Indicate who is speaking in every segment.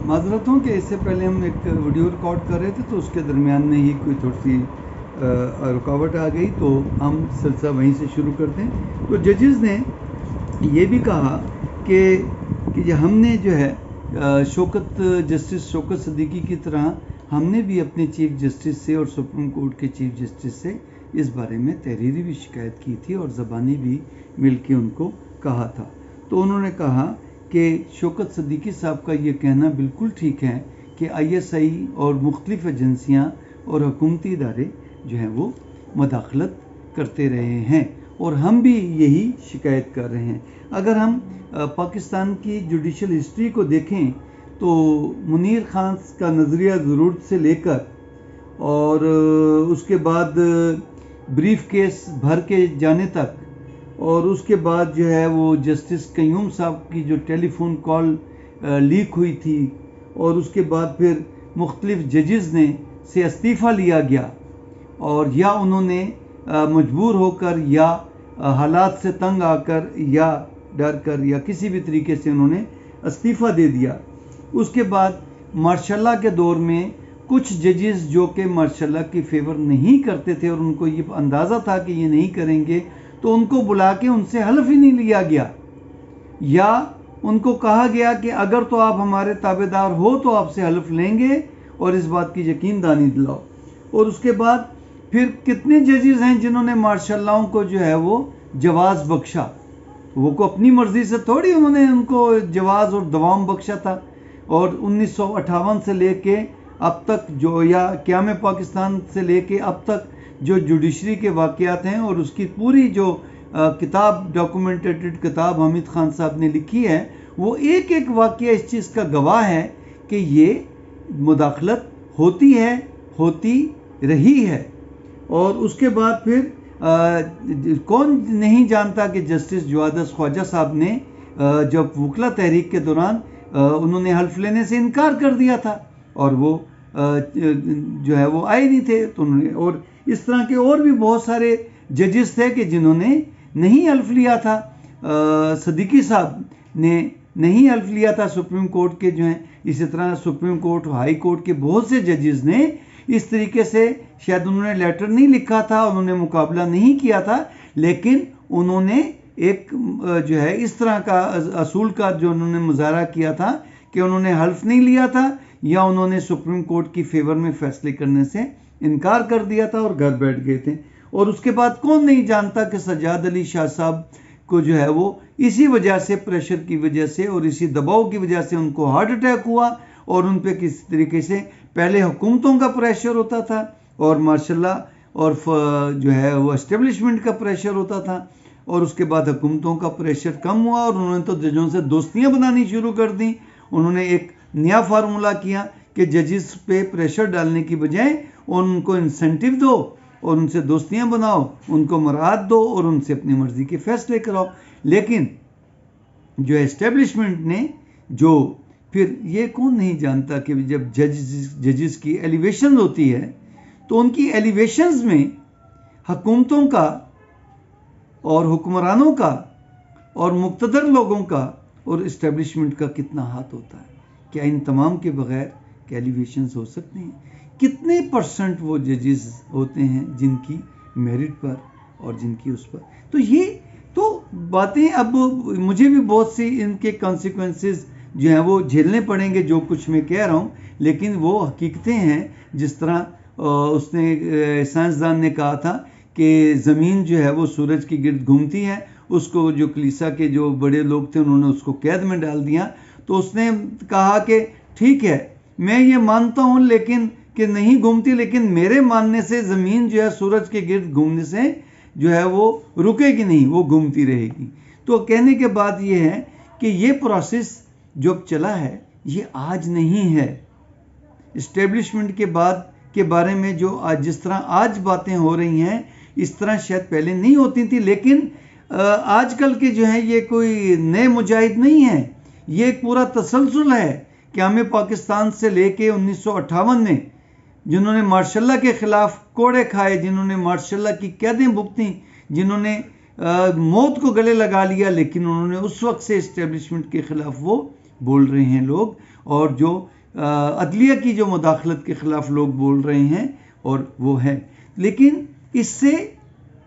Speaker 1: معذرت ہوں کہ اس سے پہلے ہم ایک ویڈیو ریکارڈ کر رہے تھے تو اس کے درمیان میں ہی کوئی تھوڑی سی رکاوٹ آ گئی، تو ہم سلسلہ وہیں سے شروع کرتے ہیں۔ تو ججز نے یہ بھی کہا کہ ہم نے جو ہے جسٹس شوکت صدیقی کی طرح ہم نے بھی اپنے چیف جسٹس سے اور سپریم کورٹ کے چیف جسٹس سے اس بارے میں تحریری بھی شکایت کی تھی اور زبانی بھی مل کے ان کو کہا تھا۔ تو انہوں نے کہا کہ شوکت صدیقی صاحب کا یہ کہنا بالکل ٹھیک ہے کہ ISI اور مختلف ایجنسیاں اور حکومتی ادارے جو ہیں وہ مداخلت کرتے رہے ہیں، اور ہم بھی یہی شکایت کر رہے ہیں۔ اگر ہم پاکستان کی جوڈیشل ہسٹری کو دیکھیں تو منیر خان کا نظریہ ضرورت سے لے کر اور اس کے بعد بریف کیس بھر کے جانے تک، اور اس کے بعد جو ہے وہ جسٹس قیوم صاحب کی جو ٹیلی فون کال لیک ہوئی تھی، اور اس کے بعد پھر مختلف ججز نے سے استعفیٰ لیا گیا، اور یا انہوں نے مجبور ہو کر یا حالات سے تنگ آ کر یا ڈر کر یا کسی بھی طریقے سے انہوں نے استعفیٰ دے دیا۔ اس کے بعد مارشاء اللہ کے دور میں کچھ ججز جو کہ مارشاء اللہ کی فیور نہیں کرتے تھے اور ان کو یہ اندازہ تھا کہ یہ نہیں کریں گے، تو ان کو بلا کے ان سے حلف ہی نہیں لیا گیا، یا ان کو کہا گیا کہ اگر تو آپ ہمارے تابع دار ہو تو آپ سے حلف لیں گے اور اس بات کی یقین دانی دلاؤ۔ اور اس کے بعد پھر کتنے ججز ہیں جنہوں نے مارشاء اللہ کو جو ہے وہ جواز بخشا، وہ کو اپنی مرضی سے تھوڑی انہوں نے ان کو جواز اور دوام بخشا تھا۔ اور 1958 سے لے کے اب تک جو، یا قیام پاکستان سے لے کے اب تک جو جوڈیشری کے واقعات ہیں، اور اس کی پوری جو کتاب ڈاکومنٹیڈ کتاب حامد خان صاحب نے لکھی ہے، وہ ایک ایک واقعہ اس چیز کا گواہ ہے کہ یہ مداخلت ہوتی ہے، ہوتی رہی ہے۔ اور اس کے بعد پھر کون نہیں جانتا کہ جسٹس جوادس خواجہ صاحب نے جب وکلا تحریک کے دوران انہوں نے حلف لینے سے انکار کر دیا تھا، اور وہ جو ہے وہ آئے نہیں تھے، تو انہوں نے، اور اس طرح کے اور بھی بہت سارے ججز تھے کہ جنہوں نے نہیں حلف لیا تھا۔ صدیقی صاحب نے نہیں حلف لیا تھا سپریم کورٹ کے جو ہیں، اسی طرح سپریم کورٹ، ہائی کورٹ کے بہت سے ججز نے اس طریقے سے، شاید انہوں نے لیٹر نہیں لکھا تھا، انہوں نے مقابلہ نہیں کیا تھا، لیکن انہوں نے ایک جو ہے اس طرح کا اصول کا جو انہوں نے مظاہرہ کیا تھا کہ انہوں نے حلف نہیں لیا تھا، یا انہوں نے سپریم کورٹ کی فیور میں فیصلے کرنے سے انکار کر دیا تھا اور گھر بیٹھ گئے تھے۔ اور اس کے بعد کون نہیں جانتا کہ سجاد علی شاہ صاحب کو جو ہے وہ اسی وجہ سے، پریشر کی وجہ سے اور اسی دباؤ کی وجہ سے ان کو ہارٹ اٹیک ہوا، اور ان پہ کس طریقے سے پہلے حکومتوں کا پریشر ہوتا تھا اور ماشاء اللہ اور جو ہے وہ اسٹیبلشمنٹ کا پریشر ہوتا تھا، اور اس کے بعد حکومتوں کا پریشر کم ہوا اور انہوں نے تو ججوں سے دوستیاں بنانی شروع کر دیں۔ انہوں نے ایک نیا فارمولا کیا کہ ججز پہ پریشر ڈالنے کی بجائے ان کو انسینٹیو دو اور ان سے دوستیاں بناؤ، ان کو مراعات دو اور ان سے اپنی مرضی کے فیصلے کراؤ۔ لیکن جو اسٹیبلشمنٹ نے، جو پھر یہ کون نہیں جانتا کہ جب ججز کی ایلیویشن ہوتی ہے تو ان کی ایلیویشنز میں حکومتوں کا اور حکمرانوں کا اور مقتدر لوگوں کا اور اسٹیبلشمنٹ کا کتنا ہاتھ ہوتا ہے۔ کیا ان تمام کے بغیر ایلیویشنز ہو سکتے ہیں؟ کتنے پرسنٹ وہ ججز ہوتے ہیں جن کی میرٹ پر اور جن کی اس پر؟ تو یہ تو باتیں اب مجھے بھی بہت سی ان کے کانسیکوینسز جو ہیں وہ جھیلنے پڑیں گے، جو کچھ میں کہہ رہا ہوں، لیکن وہ حقیقتیں ہیں۔ جس طرح اس نے سائنسدان نے کہا تھا کہ زمین جو ہے وہ سورج کی گرد گھومتی ہے، اس کو جو کلیسا کے جو بڑے لوگ تھے انہوں نے اس کو قید میں ڈال دیا، تو اس نے کہا کہ ٹھیک ہے میں یہ مانتا ہوں لیکن کہ نہیں گھومتی، لیکن میرے ماننے سے زمین جو ہے سورج کے گرد گھومنے سے جو ہے وہ رکے گی نہیں، وہ گھومتی رہے گی۔ تو کہنے کے بعد یہ ہے کہ یہ پروسیس جو چلا ہے یہ آج نہیں ہے۔ اسٹیبلشمنٹ کے بعد کے بارے میں جو جس طرح آج باتیں ہو رہی ہیں اس طرح شاید پہلے نہیں ہوتی تھی، لیکن آج کل کے جو ہیں یہ کوئی نئے مجاہد نہیں ہیں، یہ ایک پورا تسلسل ہے۔ قیام پاکستان سے لے کے 1958 میں جنہوں نے مارشاء اللہ کے خلاف کوڑے کھائے، جنہوں نے مارشاء اللہ کی قیدیں بھگتیں، جنہوں نے موت کو گلے لگا لیا، لیکن انہوں نے اس وقت سے اسٹیبلشمنٹ کے خلاف وہ بول رہے ہیں لوگ، اور جو عدلیہ کی جو مداخلت کے خلاف لوگ بول رہے ہیں، اور وہ ہے. لیکن اس سے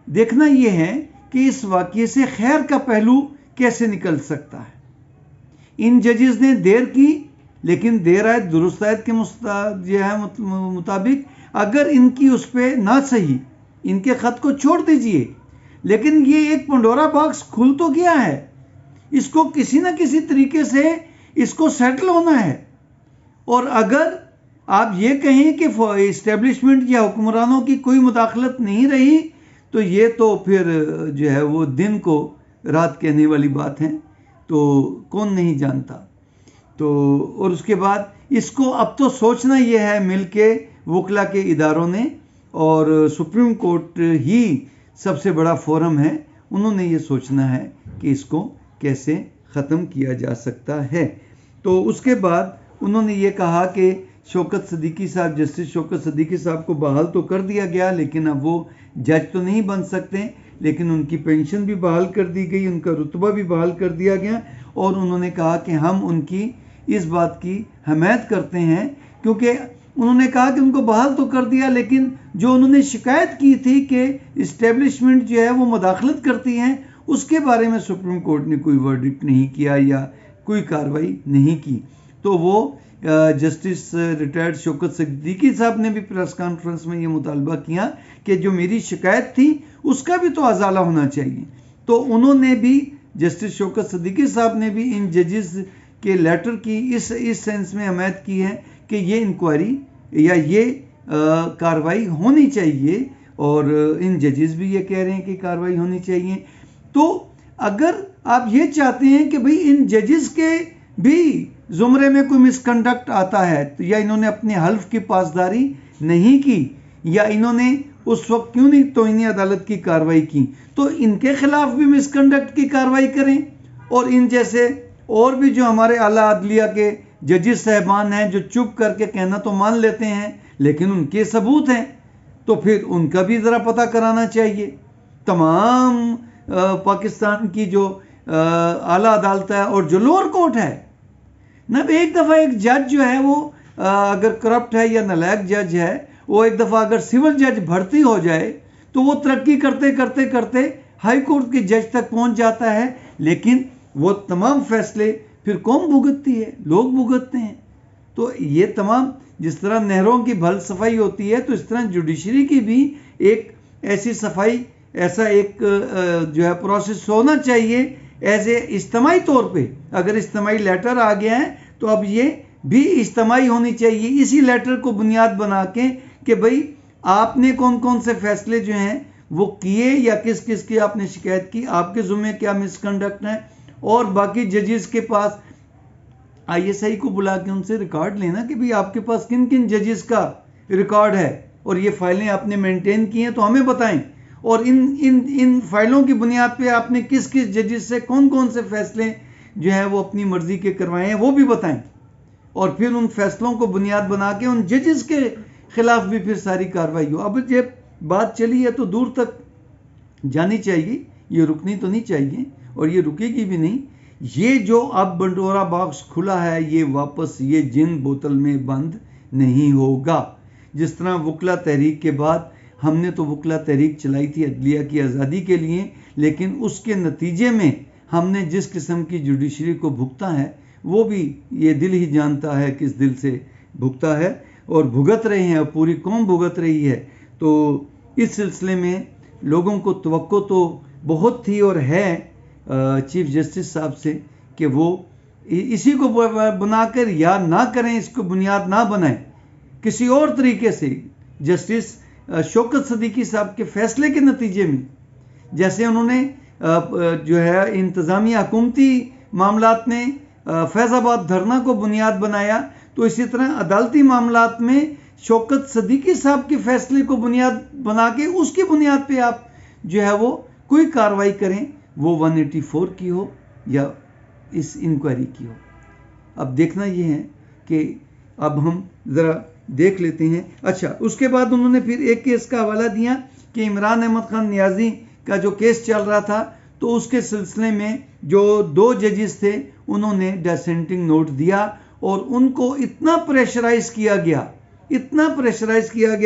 Speaker 1: دیکھنا یہ ہے کہ اس واقعے سے خیر کا پہلو کیسے نکل سکتا ہے. ان ججز نے دیر کی، لیکن دیر آیت درست آیت کے مطابق اگر ان کی اس پہ نہ صحیح، ان کے خط کو چھوڑ دیجئے. لیکن یہ ایک پنڈورا باکس کھل تو گیا ہے، اس کو کسی نہ کسی طریقے سے اس کو سیٹل ہونا ہے. اور اگر آپ یہ کہیں کہ اسٹیبلشمنٹ یا حکمرانوں کی کوئی مداخلت نہیں رہی، تو یہ تو پھر جو ہے وہ دن کو رات کہنے والی بات ہے، تو کون نہیں جانتا. تو اور اس کے بعد اس کو اب تو سوچنا یہ ہے مل کے وکلا کے اداروں نے، اور سپریم کورٹ ہی سب سے بڑا فورم ہے، انہوں نے یہ سوچنا ہے کہ اس کو کیسے ختم کیا جا سکتا ہے. تو اس کے بعد انہوں نے یہ کہا کہ شوکت صدیقی صاحب، جسٹس شوکت صدیقی صاحب کو بحال تو کر دیا گیا، لیکن اب وہ جج تو نہیں بن سکتے، لیکن ان کی پینشن بھی بحال کر دی گئی، ان کا رتبہ بھی بحال کر دیا گیا. اور انہوں نے کہا کہ ہم ان کی اس بات کی حمایت کرتے ہیں، کیونکہ انہوں نے کہا کہ ان کو بحال تو کر دیا، لیکن جو انہوں نے شکایت کی تھی کہ اسٹیبلشمنٹ جو ہے وہ مداخلت کرتی ہیں، اس کے بارے میں سپریم کورٹ نے کوئی ورڈکٹ نہیں کیا یا کوئی کاروائی نہیں کی. تو وہ جسٹس ریٹائرڈ شوکت صدیقی صاحب نے بھی پریس کانفرنس میں یہ مطالبہ کیا کہ جو میری شکایت تھی اس کا بھی تو ازالہ ہونا چاہیے. تو انہوں نے بھی، جسٹس شوکت صدیقی صاحب نے بھی ان ججز کے لیٹر کی اس سینس میں حمایت کی ہے کہ یہ انکوائری یا یہ کاروائی ہونی چاہیے، اور ان ججز بھی یہ کہہ رہے ہیں کہ کاروائی ہونی چاہیے. تو اگر آپ یہ چاہتے ہیں کہ بھئی ان ججز کے بھی زمرے میں کوئی مس کنڈکٹ آتا ہے، تو یا انہوں نے اپنے حلف کی پاسداری نہیں کی، یا انہوں نے اس وقت کیوں نہیں توہین عدالت کی کاروائی کی، تو ان کے خلاف بھی مس کنڈکٹ کی کاروائی کریں. اور ان جیسے اور بھی جو ہمارے اعلیٰ عدلیہ کے ججز صاحبان ہیں جو چپ کر کے کہنا تو مان لیتے ہیں لیکن ان کے ثبوت ہیں، تو پھر ان کا بھی ذرا پتہ کرانا چاہیے. تمام پاکستان کی جو اعلیٰ عدالت ہے اور جو لوور کورٹ ہے، نہ ایک دفعہ ایک جج جو ہے وہ اگر کرپٹ ہے یا نالائق جج ہے، وہ ایک دفعہ اگر سول جج بھرتی ہو جائے تو وہ ترقی کرتے کرتے کرتے ہائی کورٹ کے جج تک پہنچ جاتا ہے، لیکن وہ تمام فیصلے پھر قوم بھگتتی ہے، لوگ بھگتتے ہیں. تو یہ تمام جس طرح نہروں کی بھل صفائی ہوتی ہے، تو اس طرح جوڈیشری کی بھی ایک ایسی صفائی، ایسا ایک جو ہے پروسیس ہونا چاہیے ایز اے اجتماعی طور پہ. اگر اجتماعی لیٹر آ گیا ہے تو اب یہ بھی اجتماعی ہونی چاہیے، اسی لیٹر کو بنیاد بنا کے کہ بھئی آپ نے کون کون سے فیصلے جو ہیں وہ کیے، یا کس کس کی آپ نے شکایت کی، آپ کے ذمہ کیا مس کنڈکٹ ہے. اور باقی ججز کے پاس آئی ایس آئی کو بلا کے ان سے ریکارڈ لینا کہ بھئی آپ کے پاس کن کن ججز کا ریکارڈ ہے اور یہ فائلیں آپ نے مینٹین کی ہیں تو ہمیں بتائیں، اور ان فائلوں کی بنیاد پہ آپ نے کس کس ججز سے کون کون سے فیصلے جو ہیں وہ اپنی مرضی کے کروائے ہیں وہ بھی بتائیں. اور پھر ان فیصلوں کو بنیاد بنا کے ان ججز کے خلاف بھی پھر ساری کارروائی ہو. اب یہ بات چلی ہے تو دور تک جانی چاہیے، یہ رکنی تو نہیں چاہیے اور یہ رکے گی بھی نہیں. یہ جو اب بنڈورا باکس کھلا ہے یہ واپس یہ جن بوتل میں بند نہیں ہوگا. جس طرح وکلا تحریک کے بعد ہم نے تو وکلا تحریک چلائی تھی عدلیہ کی آزادی کے لیے، لیکن اس کے نتیجے میں ہم نے جس قسم کی جوڈیشری کو بھگتا ہے وہ بھی یہ دل ہی جانتا ہے کس دل سے بھگتا ہے، اور بھگت رہے ہیں اور پوری قوم بھگت رہی ہے. تو اس سلسلے میں لوگوں کو توقع تو بہت تھی اور ہے چیف جسٹس صاحب سے کہ وہ اسی کو بنا کر یا نہ کریں، اس کو بنیاد نہ بنائیں، کسی اور طریقے سے جسٹس شوکت صدیقی صاحب کے فیصلے کے نتیجے میں، جیسے انہوں نے جو ہے انتظامی حکومتی معاملات میں فیض آباد دھرنا کو بنیاد بنایا، تو اسی طرح عدالتی معاملات میں شوکت صدیقی صاحب کے فیصلے کو بنیاد بنا کے اس کی بنیاد پہ آپ جو ہے وہ کوئی کاروائی کریں، وہ 184 کی ہو یا اس انکوائری کی ہو. اب دیکھنا یہ ہے کہ اب ہم ذرا دیکھ لیتے ہیں. اچھا، اس کے بعد انہوں نے پھر ایک کیس کا حوالہ دیا کہ عمران احمد خان نیازی کا جو کیس چل رہا تھا، تو اس کے سلسلے میں جو 2 ججز تھے انہوں نے ڈسینٹنگ نوٹ دیا اور ان کو اتنا پریشرائز کیا گیا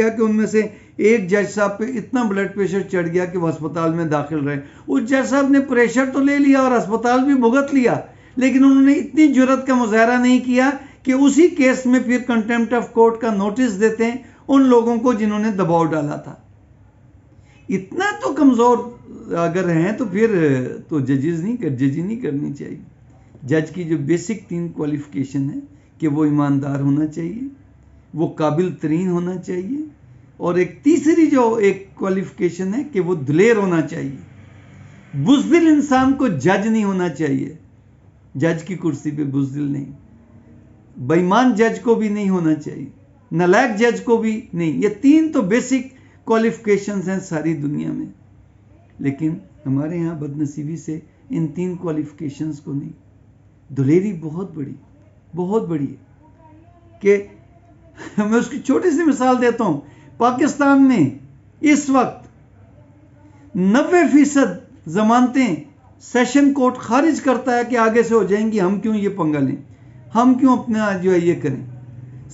Speaker 1: کہ ان میں سے ایک جج صاحب پہ اتنا بلڈ پریشر چڑھ گیا کہ وہ ہسپتال میں داخل رہے. اس جج صاحب نے پریشر تو لے لیا اور ہسپتال بھی بھگت لیا، لیکن انہوں نے اتنی جرات کا مظاہرہ نہیں کیا کہ اسی کیس میں پھر کنٹیمپٹ آف کورٹ کا نوٹس دیتے ہیں ان لوگوں کو جنہوں نے دباؤ ڈالا تھا. اتنا تو کمزور اگر ہیں تو پھر تو ججی نہیں کرنی چاہیے. جج کی جو بیسک 3 کوالیفیکیشن ہے کہ وہ ایماندار ہونا چاہیے، وہ قابل ترین ہونا چاہیے، اور ایک تیسری جو ایک کوالیفیکیشن ہے کہ وہ دلیر ہونا چاہیے. بزدل انسان کو جج نہیں ہونا چاہیے، جج کی کرسی پہ بزدل نہیں. بے ایمان جج کو بھی نہیں ہونا چاہیے، نالائق جج کو بھی نہیں. یہ 3 تو بیسک کوالیفیکیشنز ہیں ساری دنیا میں، لیکن ہمارے ہاں بدنصیبی سے ان 3 کوالیفیکیشنز کو نہیں. دلیری بہت بڑی ہے کہ میں اس کی چھوٹی سی مثال دیتا ہوں. پاکستان میں اس وقت 90% ضمانتیں سیشن کورٹ خارج کرتا ہے کہ آگے سے ہو جائیں گی، ہم کیوں یہ پنگا لیں، ہم کیوں اپنا جو ہے یہ کریں.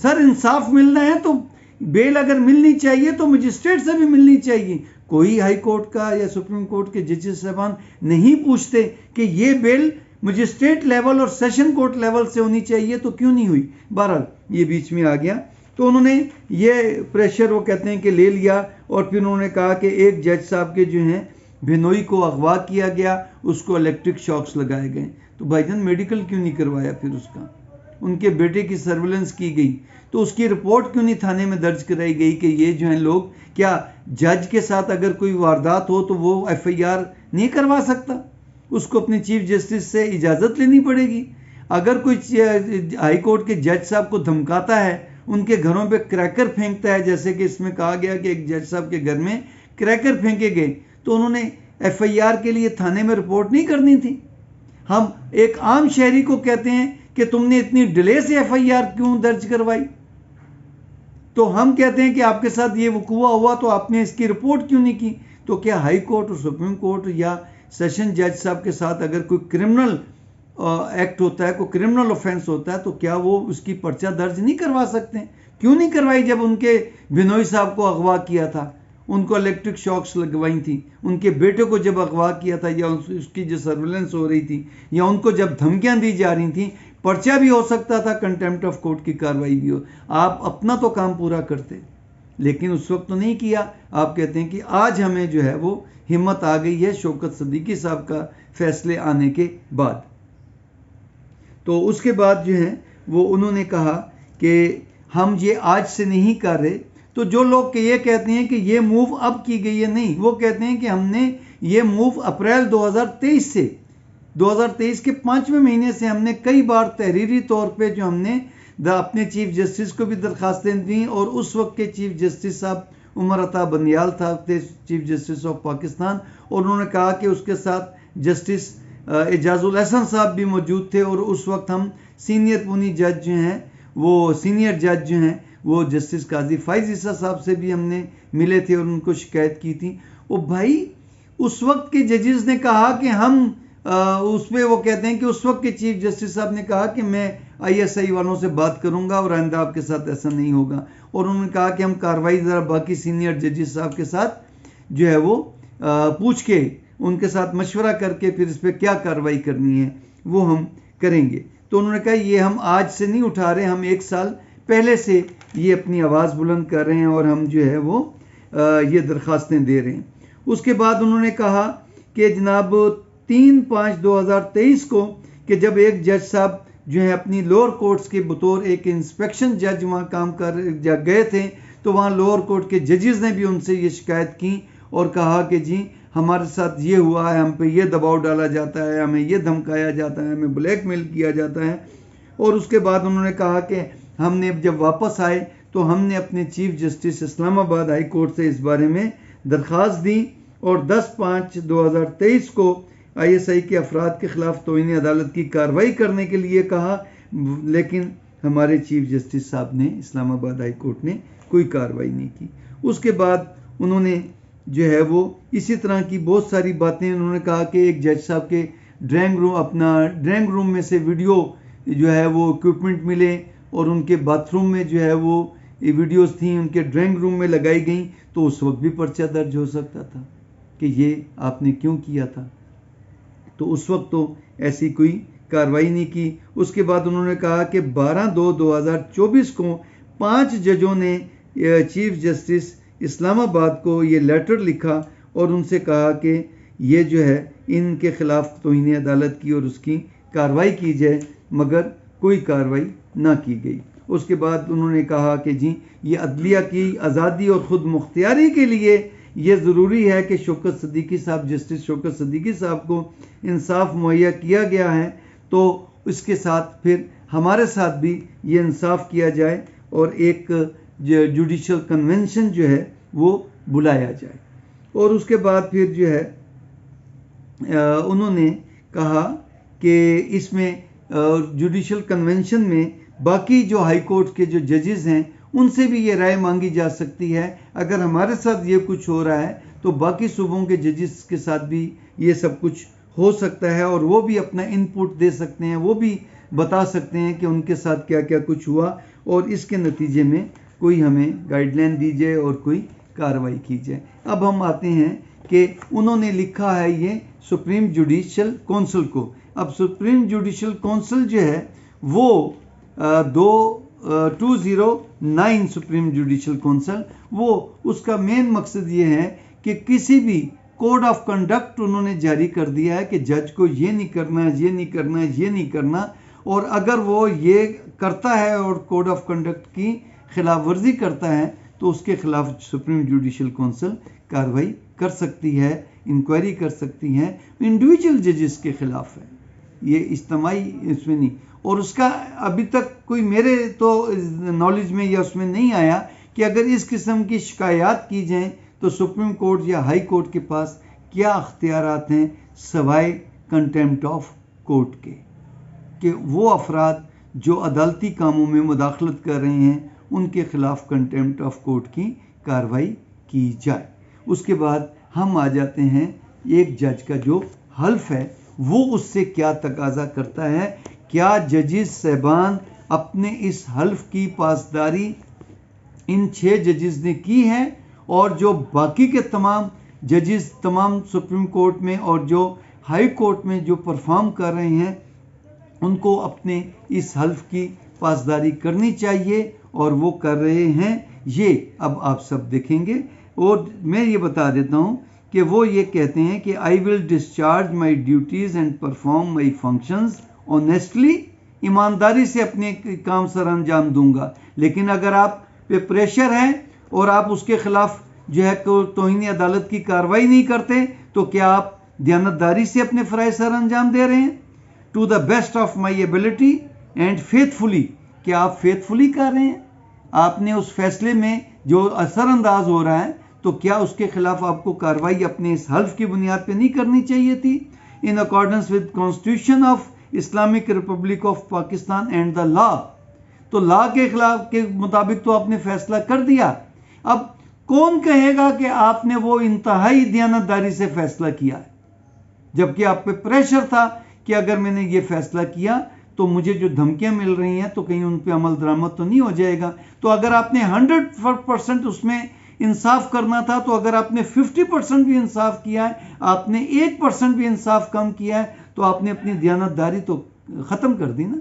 Speaker 1: سر انصاف ملنا ہے تو بیل اگر ملنی چاہیے تو مجسٹریٹ سے بھی ملنی چاہیے. کوئی ہائی کورٹ کا یا سپریم کورٹ کے ججز صاحبان نہیں پوچھتے کہ یہ بیل مجسٹریٹ لیول اور سیشن کورٹ لیول سے ہونی چاہیے تو کیوں نہیں ہوئی. بہرحال یہ بیچ میں آ گیا تو انہوں نے یہ پریشر وہ کہتے ہیں کہ لے لیا، اور پھر انہوں نے کہا کہ ایک جج صاحب کے جو ہیں بھنوئی کو اغوا کیا گیا، اس کو الیکٹرک شاکس لگائے گئے. تو بھائی جان میڈیکل کیوں نہیں کروایا پھر اس کا؟ ان کے بیٹے کی سرویلنس کی گئی تو اس کی رپورٹ کیوں نہیں تھانے میں درج کرائی گئی کہ یہ جو ہیں لوگ، کیا جج کے ساتھ اگر کوئی واردات ہو تو وہ ایف آئی آر نہیں کروا سکتا؟ اس کو اپنے چیف جسٹس سے اجازت لینی پڑے گی. اگر کوئی ہائی کورٹ کے جج صاحب کو دھمکاتا ہے، ان کے گھروں پہ کریکر پھینکتا ہے، جیسے کہ اس میں کہا گیا کہ ایک جج صاحب کے گھر میں کریکر پھینکے گئے، تو انہوں نے ایف آئی آر کے لیے تھانے میں رپورٹ نہیں کرنی تھی. ہم ایک عام شہری کو کہتے ہیں کہ تم نے اتنی ڈیلے سے ایف آئی آر کیوں درج کروائی؟ تو ہم کہتے ہیں کہ آپ کے ساتھ یہ وقوع ہوا تو آپ نے اس کی رپورٹ کیوں نہیں کی. تو کیا ہائی کورٹ اور سپریم کورٹ یا سیشن جج صاحب کے ساتھ اگر کوئی کرمنل ایکٹ ہوتا ہے، کوئی کرمنل آفینس ہوتا ہے، تو کیا وہ اس کی پرچہ درج نہیں کروا سکتے ہیں؟ کیوں نہیں کروائی؟ جب ان کے بھنوئی صاحب کو اغوا کیا تھا، ان کو الیکٹرک شاکس لگوائی تھی، ان کے بیٹے کو جب اغوا کیا تھا یا اس کی جو سرویلنس ہو رہی تھی، یا ان کو جب دھمکیاں دی جا رہی تھیں، پرچہ بھی ہو سکتا تھا، کنٹیمپٹ آف کورٹ کی کارروائی بھی ہو. آپ اپنا تو کام پورا کرتے، لیکن اس وقت تو نہیں کیا. آپ کہتے ہیں کہ آج ہمیں جو ہے وہ ہمت آ گئی ہے شوکت صدیقی صاحب کا فیصلے آنے کے بعد. تو اس کے بعد جو ہے وہ انہوں نے کہا کہ ہم یہ آج سے نہیں کر رہے. تو جو لوگ یہ کہتے ہیں کہ یہ موو اب کی گئی ہے، نہیں، وہ کہتے ہیں کہ ہم نے یہ موو اپریل 2023 سے 2023 کے 5ویں مہینے سے ہم نے کئی بار تحریری طور پہ جو ہم نے اپنے چیف جسٹس کو بھی درخواستیں دیں، اور اس وقت کے چیف جسٹس صاحب عمر عطا بندیال تھا چیف جسٹس آف پاکستان، اور انہوں نے کہا کہ اس کے ساتھ جسٹس اعجاز الاحسن صاحب بھی موجود تھے، اور اس وقت ہم سینئر پونی جج جو ہیں وہ سینئر جج جو ہیں وہ جسٹس قاضی فائز عیسیٰ صاحب سے بھی ہم نے ملے تھے اور ان کو شکایت کی تھی. اور بھائی اس وقت کے ججز نے کہا کہ ہم اس پہ وہ کہتے ہیں کہ اس وقت کے چیف جسٹس صاحب نے کہا کہ میں آئی ایس آئی والوں سے بات کروں گا اور آئندہ آپ کے ساتھ ایسا نہیں ہوگا. اور انہوں نے کہا کہ ہم کارروائی ذرا باقی سینئر ججز صاحب کے ساتھ جو ہے وہ پوچھ کے ان کے ساتھ مشورہ کر کے پھر اس پہ کیا کارروائی کرنی ہے وہ ہم کریں گے. تو انہوں نے کہا یہ ہم آج سے نہیں اٹھا رہے، ہم 1 سال پہلے سے یہ اپنی آواز بلند کر رہے ہیں اور ہم جو ہے وہ یہ درخواستیں دے رہے ہیں. اس کے بعد انہوں نے کہا کہ جناب 3/5/2023 کو کہ جب ایک جج صاحب جو ہے اپنی لوور کورٹس کے بطور ایک انسپیکشن جج وہاں کام کر گئے تھے، تو وہاں لوور کورٹ کے ججز نے بھی ان سے یہ شکایت کی اور کہا کہ جی ہمارے ساتھ یہ ہوا ہے، ہم پہ یہ دباؤ ڈالا جاتا ہے، ہمیں یہ دھمکایا جاتا ہے، ہمیں بلیک میل کیا جاتا ہے. اور اس کے بعد انہوں نے کہا کہ ہم نے جب واپس آئے تو ہم نے اپنے چیف جسٹس اسلام آباد ہائی کورٹ سے اس بارے میں درخواست دی، اور 10/5/2023 کو آئی ایس آئی کے افراد کے خلاف توہین عدالت کی کارروائی کرنے کے لیے کہا، لیکن ہمارے چیف جسٹس صاحب نے اسلام آباد ہائی کورٹ نے کوئی کارروائی نہیں کی. اس کے بعد انہوں نے جو ہے وہ اسی طرح کی بہت ساری باتیں انہوں نے کہا کہ ایک جج صاحب کے ڈرائنگ روم میں سے ویڈیو جو ہے وہ اکوپمنٹ ملے اور ان کے باتھ روم میں جو ہے وہ ویڈیوز تھیں ان کے ڈرائنگ روم میں لگائی گئیں، تو اس وقت بھی پرچہ درج ہو سکتا تھا کہ یہ آپ نے کیوں کیا تھا. تو اس وقت تو ایسی کوئی کارروائی نہیں کی. اس کے بعد انہوں نے کہا کہ 12/2/2024 کو 5 ججوں نے چیف جسٹس اسلام آباد کو یہ لیٹر لکھا اور ان سے کہا کہ یہ جو ہے ان کے خلاف توہین عدالت کی اور اس کی کارروائی کی جائے، مگر کوئی کارروائی نہ کی گئی. اس کے بعد انہوں نے کہا کہ جی یہ عدلیہ کی آزادی اور خود مختاری کے لیے یہ ضروری ہے کہ شوکت صدیقی صاحب، جسٹس شوکت صدیقی صاحب کو انصاف مہیا کیا گیا ہے، تو اس کے ساتھ پھر ہمارے ساتھ بھی یہ انصاف کیا جائے اور ایک جوڈیشل کنونشن جو ہے وہ بلایا جائے. اور اس کے بعد پھر جو ہے انہوں نے کہا کہ اس میں جوڈیشل کنونشن میں باقی جو ہائی کورٹ کے جو ججز ہیں ان سے بھی یہ رائے مانگی جا سکتی ہے. اگر ہمارے ساتھ یہ کچھ ہو رہا ہے تو باقی صوبوں کے ججز کے ساتھ بھی یہ سب کچھ ہو سکتا ہے اور وہ بھی اپنا ان پٹ دے سکتے ہیں، وہ بھی بتا سکتے ہیں کہ ان کے ساتھ کیا کیا کچھ ہوا اور اس کے نتیجے میں کوئی ہمیں گائیڈ لائن دی جائے اور کوئی کارروائی کی جائے. اب ہم آتے ہیں کہ انہوں نے لکھا ہے یہ سپریم جوڈیشل کونسل کو. اب سپریم جوڈیشل کونسل جو ہے وہ 2009 سپریم جوڈیشل کونسل، وہ اس کا مین مقصد یہ ہے کہ کسی بھی کوڈ آف کنڈکٹ انہوں نے جاری کر دیا ہے کہ جج کو یہ نہیں کرنا، یہ نہیں کرنا، یہ نہیں کرنا، اور اگر وہ یہ کرتا ہے اور کوڈ آف کنڈکٹ کی خلاف ورزی کرتا ہے تو اس کے خلاف سپریم جوڈیشل کونسل کارروائی کر سکتی ہے، انکوائری کر سکتی ہے. انڈیویجول ججز کے خلاف ہے، یہ اجتماعی اس میں نہیں. اور اس کا ابھی تک کوئی میرے تو نالج میں یا اس میں نہیں آیا کہ اگر اس قسم کی شکایات کی جائیں تو سپریم کورٹ یا ہائی کورٹ کے پاس کیا اختیارات ہیں سوائے کنٹیمپٹ آف کورٹ کے، کہ وہ افراد جو عدالتی کاموں میں مداخلت کر رہے ہیں ان کے خلاف کنٹیمپٹ آف کورٹ کی کارروائی کی جائے. اس کے بعد ہم آ جاتے ہیں ایک جج کا جو حلف ہے وہ اس سے کیا تقاضا کرتا ہے. کیا ججز صاحبان اپنے اس حلف کی پاسداری ان 6 ججز نے کی ہے، اور جو باقی کے تمام ججز تمام سپریم کورٹ میں اور جو ہائی کورٹ میں جو پرفارم کر رہے ہیں ان کو اپنے اس حلف کی پاسداری کرنی چاہیے اور وہ کر رہے ہیں. یہ اب آپ سب دیکھیں گے اور میں یہ بتا دیتا ہوں کہ وہ یہ کہتے ہیں کہ I will discharge my duties and perform my functions honestly، ایمانداری سے اپنے کام سر انجام دوں گا. لیکن اگر آپ پہ پریشر ہے اور آپ اس کے خلاف جو ہے توہین عدالت کی کارروائی نہیں کرتے تو کیا آپ دیانتداری سے اپنے فرائض سر انجام دے رہے ہیں؟ To the best of my ability and faithfully, کیا آپ فیتھفلی کر رہے ہیں؟ آپ نے اس فیصلے میں جو اثر انداز ہو رہا ہے تو کیا اس کے خلاف آپ کو کارروائی اپنے اس حلف کی بنیاد پہ نہیں کرنی چاہیے تھی؟ In accordance with constitution of Islamic republic of Pakistan and the law, تو لا کے خلاف کے مطابق تو آپ نے فیصلہ کر دیا. اب کون کہے گا کہ آپ نے وہ انتہائی دیانتداری سے فیصلہ کیا ہے، جبکہ آپ پہ پریشر تھا کہ اگر میں نے یہ فیصلہ کیا تو مجھے جو دھمکیاں مل رہی ہیں تو کہیں ان پہ عمل درآمد تو نہیں ہو جائے گا. تو اگر آپ نے 100% اس میں انصاف کرنا تھا، تو اگر آپ نے 50% بھی انصاف کیا ہے، آپ نے 1% بھی انصاف کم کیا ہے، تو آپ نے اپنی دیانتداری تو ختم کر دی نا،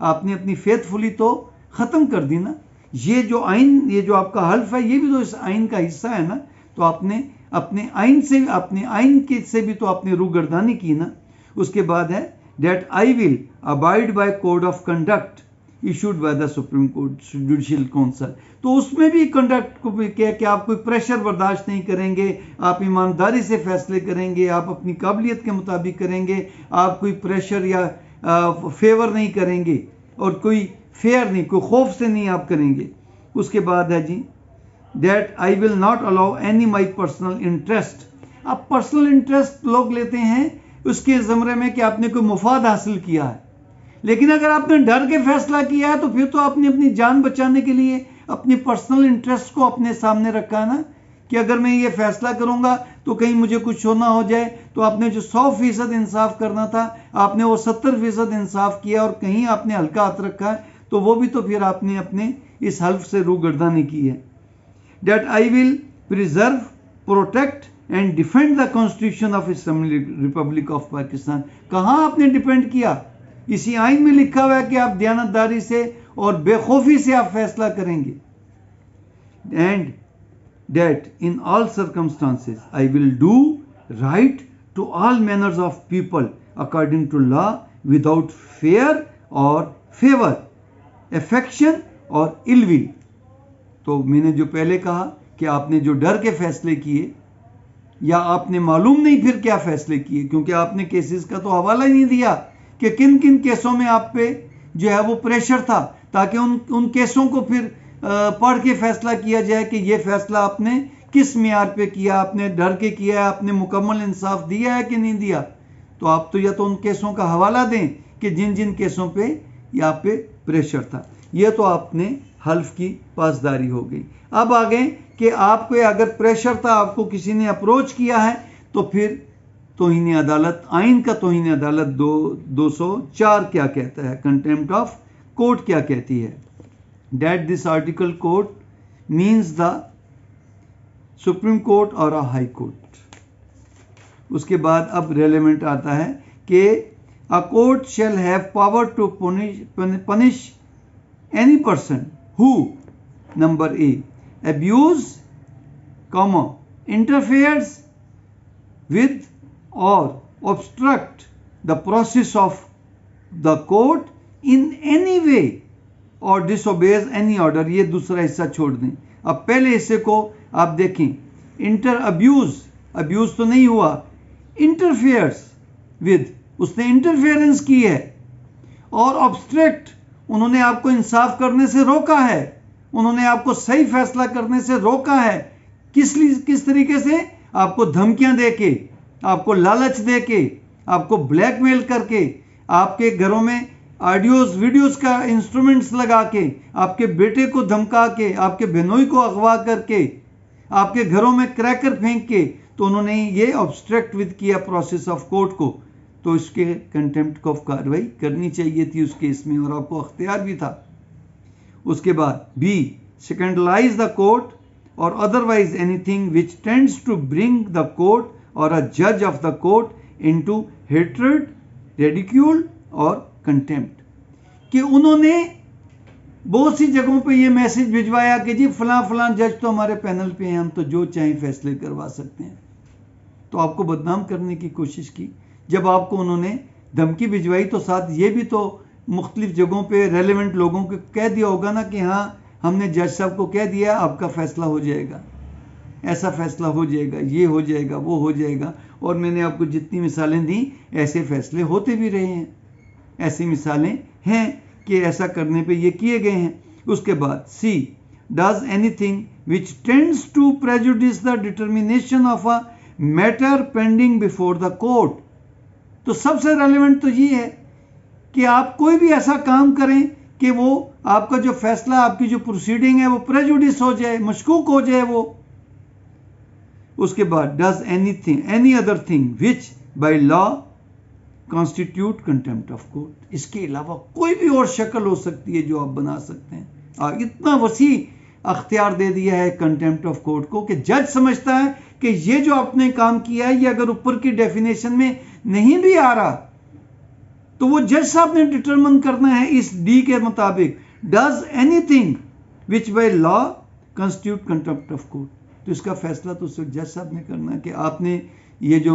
Speaker 1: آپ نے اپنی فیتھفلی تو ختم کر دی نا. یہ جو آئین، یہ جو آپ کا حلف ہے، یہ بھی تو اس آئین کا حصہ ہے نا. تو آپ نے اپنے آئین سے، اپنے آئین کے سے بھی تو آپ نے روگردانی کی نا. اس کے بعد ہے that I will abide by code of conduct issued by the Supreme Court Judicial Council. تو اس میں بھی کنڈکٹ کو بھی کیا کہ آپ کوئی پریشر برداشت نہیں کریں گے، آپ ایمانداری سے فیصلے کریں گے، آپ اپنی قابلیت کے مطابق کریں گے، آپ کوئی پریشر یا فیور نہیں کریں گے اور کوئی فیئر نہیں، کوئی خوف سے نہیں آپ کریں گے. اس کے بعد ہے جی that I will not allow any my personal interest. آپ پرسنل انٹرسٹ لوگ لیتے ہیں اس کے زمرے میں کہ آپ نے کوئی مفاد حاصل کیا ہے، لیکن اگر آپ نے ڈر کے فیصلہ کیا ہے تو پھر تو آپ نے اپنی جان بچانے کے لیے اپنی پرسنل انٹرسٹ کو اپنے سامنے رکھا ہے نا، کہ اگر میں یہ فیصلہ کروں گا تو کہیں مجھے کچھ ہونا ہو جائے. تو آپ نے جو 100% انصاف کرنا تھا آپ نے وہ 70% انصاف کیا اور کہیں آپ نے ہلکا ہاتھ رکھا ہے تو وہ بھی تو پھر آپ نے اپنے اس حلف سے روگردانی کی ہے. That I will preserve, protect and defend the Constitution of Islamic Republic of Pakistan. کہاں آپ نے ڈیپینڈ کیا؟ اسی آئین میں لکھا ہوا ہے کہ آپ دیانتداری سے اور بے خوفی سے آپ فیصلہ کریں گے. And that in all circumstances I will do right to all manners of people according to law without fear or favor, affection or ill will. تو میں نے جو پہلے کہا کہ آپ نے جو ڈر کے فیصلے کیے یا آپ نے معلوم نہیں پھر کیا فیصلے کیے، کیونکہ آپ نے کیسز کا تو حوالہ ہی نہیں دیا کہ کن کن کیسوں میں آپ پہ جو ہے وہ پریشر تھا، تاکہ ان کیسوں کو پھر پڑھ کے فیصلہ کیا جائے کہ یہ فیصلہ آپ نے کس معیار پہ کیا، آپ نے ڈر کے کیا ہے، آپ نے مکمل انصاف دیا ہے کہ نہیں دیا. تو آپ تو یا تو ان کیسوں کا حوالہ دیں کہ جن جن کیسوں پہ یا پہ پریشر تھا. یہ تو آپ نے حلف کی پاسداری ہو گئی. اب آگے کہ آپ کو اگر پریشر تھا، آپ کو کسی نے اپروچ کیا ہے تو پھر توہین عدالت، آئین کا توہین عدالت 204 کیا کہتا ہے، کنٹیمپٹ آف کورٹ کیا کہتی ہے. That this article court means the Supreme Court or a High Court. اس کے بعد اب ریلیونٹ آتا ہے کہ a court shall have power to punish any person who number A abuse, interferes with or obstruct the process of the court in any way اور disobeys any order. یہ دوسرا حصہ چھوڑ دیں. اب پہلے حصے کو آپ دیکھیں. ابیوز تو نہیں ہوا، interferes with اس نے انٹرفیئرنس کی ہے، اور obstruct انہوں نے آپ کو انصاف کرنے سے روکا ہے، انہوں نے آپ کو صحیح فیصلہ کرنے سے روکا ہے. کس طریقے سے؟ آپ کو دھمکیاں دے کے، آپ کو لالچ دے کے، آپ کو بلیک میل کر کے، آپ کے گھروں میں آڈیوز ویڈیوز کا انسٹرومنٹس لگا کے، آپ کے بیٹے کو دھمکا کے، آپ کے بہنوئی کو اغوا کر کے، آپ کے گھروں میں کریکر پھینک کے، تو انہوں نے یہ obstruct with کیا پروسیس آف کورٹ کو. تو اس کے کنٹیمپٹ کو کارروائی کرنی چاہیے تھی اس کیس میں، اور آپ کو اختیار بھی تھا. اس کے بعد be scandalize the court or otherwise anything which tends to bring the court or a judge of the court into hatred, ridicule اور کنٹیمپٹ. کہ انہوں نے بہت سی جگہوں پہ یہ میسج بھجوایا کہ جی فلاں فلاں جج تو ہمارے پینل پہ ہیں، ہم تو جو چاہیں فیصلے کروا سکتے ہیں. تو آپ کو بدنام کرنے کی کوشش کی. جب آپ کو انہوں نے دھمکی بھجوائی تو ساتھ یہ بھی تو مختلف جگہوں پہ ریلیونٹ لوگوں کو کہہ دیا ہوگا نا کہ ہاں ہم نے جج صاحب کو کہہ دیا آپ کا فیصلہ ہو جائے گا، ایسا فیصلہ ہو جائے گا، یہ ہو جائے گا، وہ ہو جائے گا. اور میں نے آپ کو جتنی مثالیں دیں ایسے فیصلے ہوتے بھی رہے ہیں، ایسی مثالیں ہیں کہ ایسا کرنے پہ یہ کیے گئے ہیں. اس کے بعد سی does anything which tends to prejudice the determination of a matter pending before the court. تو سب سے ریلیونٹ تو یہ ہے کہ آپ کوئی بھی ایسا کام کریں کہ وہ آپ کا جو فیصلہ، آپ کی جو پروسیڈنگ ہے وہ پریجوڈس ہو جائے، مشکوک ہو جائے وہ. اس کے بعد does any other thing which by law constitute contempt of court. اس کے علاوہ کوئی بھی اور شکل ہو سکتی ہے جو آپ بنا سکتے ہیں. اتنا وسیع اختیار دے دیا ہے کنٹیمپٹ آف کورٹ کو کہ جج سمجھتا ہے کہ یہ جو آپ نے کام کیا ہے یہ اگر اوپر کی ڈیفینیشن میں نہیں بھی آ رہا تو وہ جج صاحب نے ڈٹرمن کرنا ہے اس ڈی کے مطابق does anything which by law constitute contempt of court. تو اس کا فیصلہ تو صرف جج صاحب نے کرنا ہے کہ آپ نے یہ جو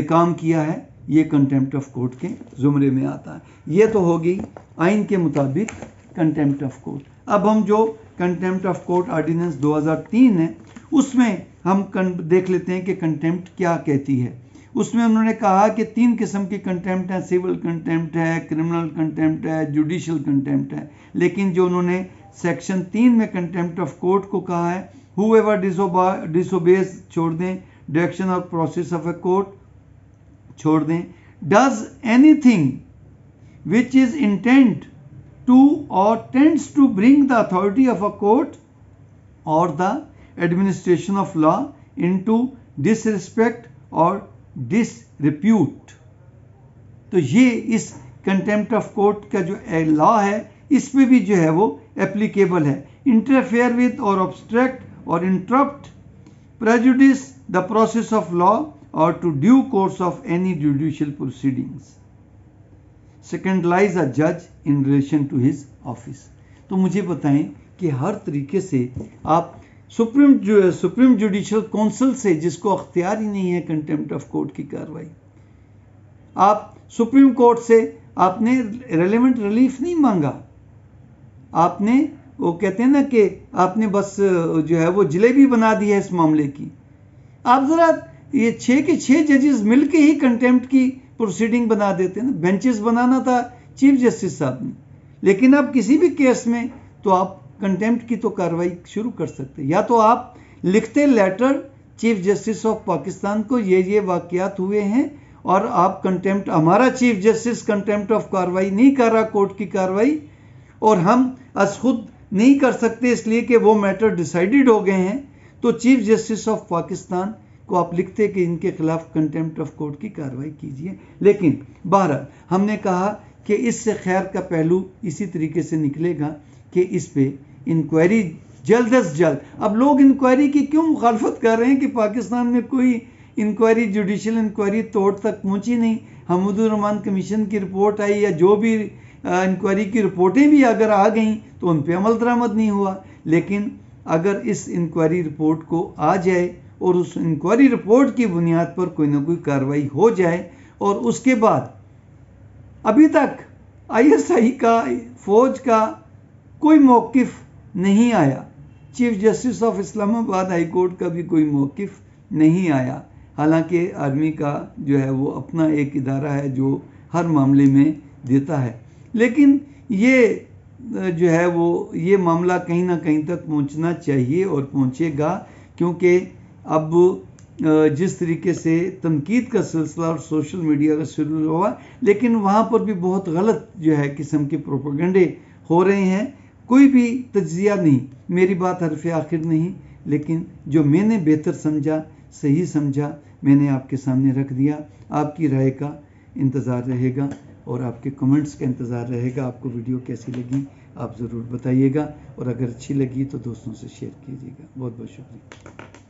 Speaker 1: کام کیا ہے یہ کنٹیمپٹ آف کورٹ کے زمرے میں آتا ہے. یہ تو ہوگی آئین کے مطابق کنٹیمپٹ آف کورٹ. اب ہم جو کنٹیمپٹ آف کورٹ آرڈیننس 2003 ہے اس میں ہم دیکھ لیتے ہیں کہ کنٹیمپٹ کیا کہتی ہے. اس میں انہوں نے کہا کہ 3 قسم کی کنٹیمپٹ ہیں، سول کنٹیمپٹ ہے، کرمنل کنٹیمپٹ ہے، جوڈیشل کنٹیمپٹ ہے. لیکن جو انہوں نے سیکشن 3 میں کنٹیمپٹ آف کورٹ کو کہا ہے whoever disobeys چھوڑ دیں، ڈائریکشن اور پروسیس آف اے کورٹ چھوڑ دیں، does anything which is intent to or tends to bring the authority of a court or the administration of law into disrespect or disrepute. تو یہ اس contempt of court کا جو لا ہے اس پہ بھی جو ہے وہ اپلیکیبل ہے. انٹرفیئر ود اور obstruct اور interrupt, prejudice the process of law or to due course of any judicial proceedings. Scandalize a judge in relation to his office. تو مجھے بتائیں کہ ہر طریقے سے آپ سپریم جوڈیشل کونسل سے، جس کو اختیار ہی نہیں ہے کنٹمپٹ آف کورٹ کی کاروائی، آپ سپریم کورٹ سے آپ نے ریلیونٹ ریلیف نہیں مانگا. آپ نے وہ کہتے ہیں نا کہ آپ نے بس جو ہے وہ جلیبی بنا دی ہے اس معاملے کی. آپ ذرا یہ 6 کے 6 ججز مل کے ہی کنٹمپٹ کی پروسیڈنگ بنا دیتے ہیں نا. بینچز بنانا تھا چیف جسٹس صاحب نے، لیکن اب کسی بھی کیس میں تو آپ کنٹمپٹ کی تو کاروائی شروع کر سکتے. یا تو آپ لکھتے letter chief justice of Pakistan کو یہ واقعات ہوئے ہیں اور آپ کنٹمپٹ، ہمارا چیف جسٹس کنٹمپٹ آف کاروائی نہیں کر رہا کورٹ کی کاروائی، اور ہم از خود نہیں کر سکتے اس لیے کہ وہ میٹر ڈیسائیڈڈ ہو گئے ہیں، تو چیف جسٹس آف پاکستان کو آپ لکھتے کہ ان کے خلاف کنٹمپٹ آف کورٹ کی کاروائی کیجیے. لیکن بہرحال ہم نے کہا کہ اس سے خیر کا پہلو اسی طریقے سے نکلے گا کہ اس پہ انکوائری جلد از جلد. اب لوگ انکوائری کی کیوں مخالفت کر رہے ہیں کہ پاکستان میں کوئی انکوائری، جوڈیشل انکوائری توڑ تک پہنچی نہیں. حمود الرحمان کمیشن کی رپورٹ آئی یا جو بھی انکوائری کی رپورٹیں بھی اگر آ گئیں تو ان پہ عمل درآمد نہیں ہوا. لیکن اگر اس انکوائری رپورٹ کو آ جائے اور اس انکوائری رپورٹ کی بنیاد پر کوئی نہ کوئی کاروائی ہو جائے، اور اس کے بعد ابھی تک ISI کا، فوج کا کوئی موقف نہیں آیا، چیف جسٹس آف اسلام آباد ہائی کورٹ کا بھی کوئی موقف نہیں آیا، حالانکہ آرمی کا جو ہے وہ اپنا ایک ادارہ ہے جو ہر معاملے میں دیتا ہے. لیکن یہ جو ہے وہ یہ معاملہ کہیں نہ کہیں تک پہنچنا چاہیے اور پہنچے گا، کیونکہ اب جس طریقے سے تنقید کا سلسلہ اور سوشل میڈیا کا شروع ہوا، لیکن وہاں پر بھی بہت غلط جو ہے قسم کے پروپیگنڈے ہو رہے ہیں. کوئی بھی تجزیہ نہیں، میری بات حرف آخر نہیں، لیکن جو میں نے بہتر سمجھا، صحیح سمجھا، میں نے آپ کے سامنے رکھ دیا. آپ کی رائے کا انتظار رہے گا اور آپ کے کمنٹس کا انتظار رہے گا. آپ کو ویڈیو کیسی لگی آپ ضرور بتائیے گا، اور اگر اچھی لگی تو دوستوں سے شیئر کیجیے گا. بہت بہت شکریہ.